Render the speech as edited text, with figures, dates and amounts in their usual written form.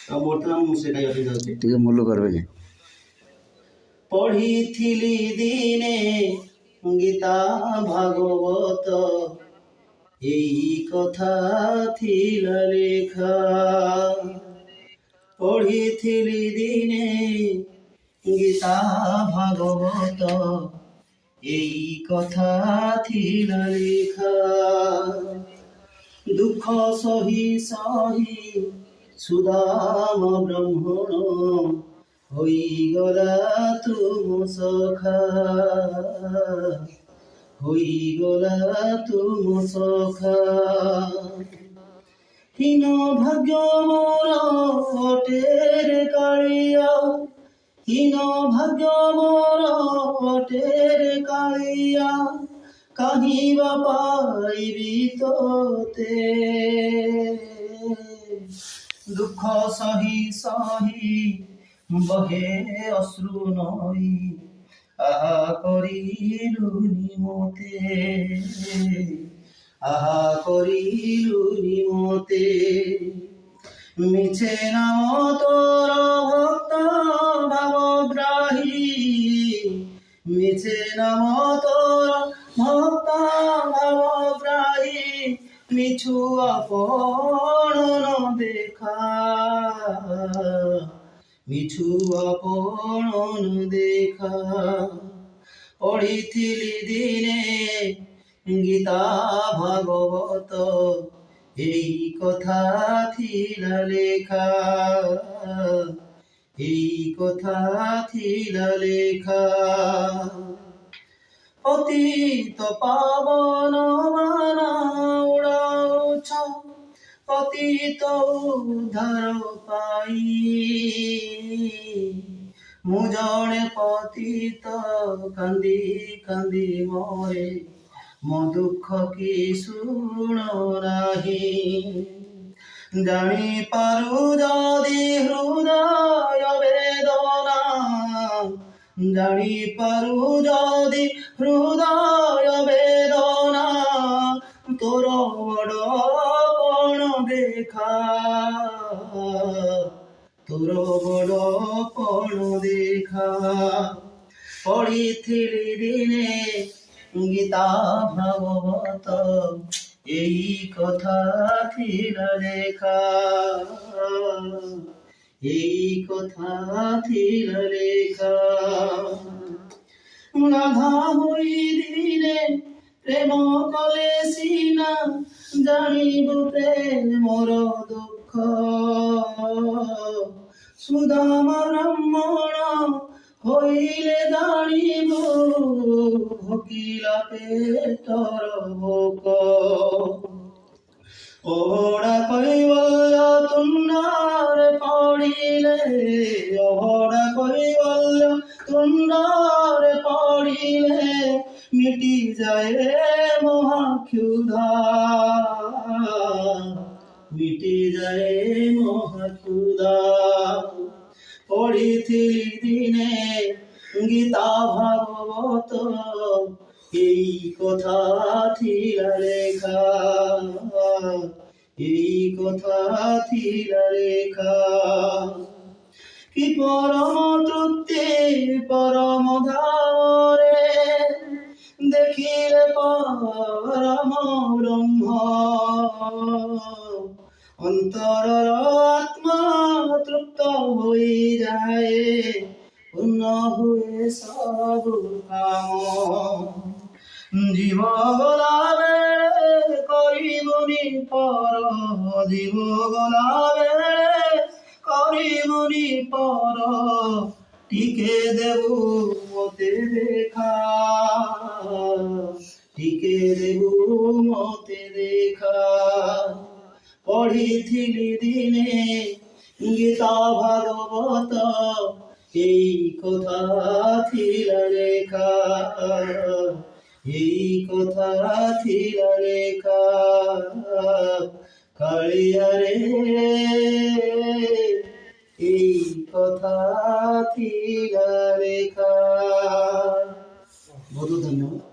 ଆଉ ବର୍ତ୍ତମାନ ମୁଁ ସେଇଟା ଗାଇବାକୁ ଯାଉଛି। ଟିକେ ମୁଲୁ କରିବେ କି? ପଢ଼ିଥିଲି ଦିନେ ଗୀତା ଭାଗବତ, এই কথা ଥିଲା লেখা। পঢ়িଥିଲି দিনে গীতা ভাগবত, এই কথা ଥିଲା লেখা। দুঃখ সহি সহি সুদাম ব্রহ্মণ, ହୋଇଗଲା ତୁମ ସଖା, ହୋଇଗଲା ତୁମ ସଖା। ହୀନ ଭାଗ୍ୟ ମୋର ଅଟେରେ କାଳିଆ, হীন ভাগ্য মোর অটেরে কালিয়া, কাহিবা পাইবি তোতে। দুঃখ সহি সহি বহে অশ্রু নই, আহা করিলুনি মতে, আহা করিলুনি মতে। মিছে নাম তোর ভক্ত ভাবগ্রাহী, মিছে নাম তোর ভক্ত ভাবগ্রাহী, মিছু আপন দেখা, মিছু আপন দেখা। পড়িଥିଲି দিনে গীতা ভাগবত, এই কথা ଥିଲା লেখা, এই কথা ଥିଲା লেখা। পতিত পাবন মানা উড়াউছ, পতিত উদ্ধার পাই। ମୁଁ ଜଣେ ପତିତ କାନ୍ଦି କାନ୍ଦି ମରେ, ମୋ ଦୁଃଖ କି ଶୁଣ ନାହିଁ। ଜାଣିପାରୁ ଯଦି ହୃଦୟ ବେଦନା, ଜାଣିପାରୁ ଯଦି ହୃଦୟ ବେଦନା, ତୋର ବଡ଼ପଣ ଦେଖା, ତୋର ବଡ଼ପଣ ଦେଖା। পড়িଥିଲି দিনে গীতা ভাগবত, এই কথা ଥିଲା লেখা, এই কথা ଥିଲା লেখা। গাধা হই দিনে প্রেম কলে সিনা, জানিবু প্রেমর দুঃখ। সুদাম ব্রাহ্মণ হইলে জানিবু, ভোকিলা পেটর ভোক। অহড়া কৈবল্য তুণ্ডরে পড়িলে, অহড়া কৈবল্য তুণ্ডরে পড়িলে, মিটি যায় মহাক্ষুধা, মিটি যায় মহাক্ষুধা। পড়িଥିଲି দিনে গীতা ভাগবত, এই কথা ଥିଲା লেখা, এই কথা ଥିଲା লেখা। কি পরম তৃপ্তি পরম ধারে, দেখিলে পরম ব্রহ্ম। অন্তরর আত্মা তৃপ্ত হই যায়, পূর্ণ হুয়ে সব কাম। জীব গলা বেড়ে করিবনি পর, জীব গলা বেড়ে করিবনি পর, টিকে দেবু মতে দেখা, টিকে দেবু মতে দেখা। পড়িଥିଲି দিনে গীতা ভাগবত, এই কথা ଥିଲା লেখা, এই কথা ଥିଲା লেখা। কাଳିয়ারে এই কথা ଥିଲା লেখা। ବହୁତ ଧନ୍ୟବାଦ।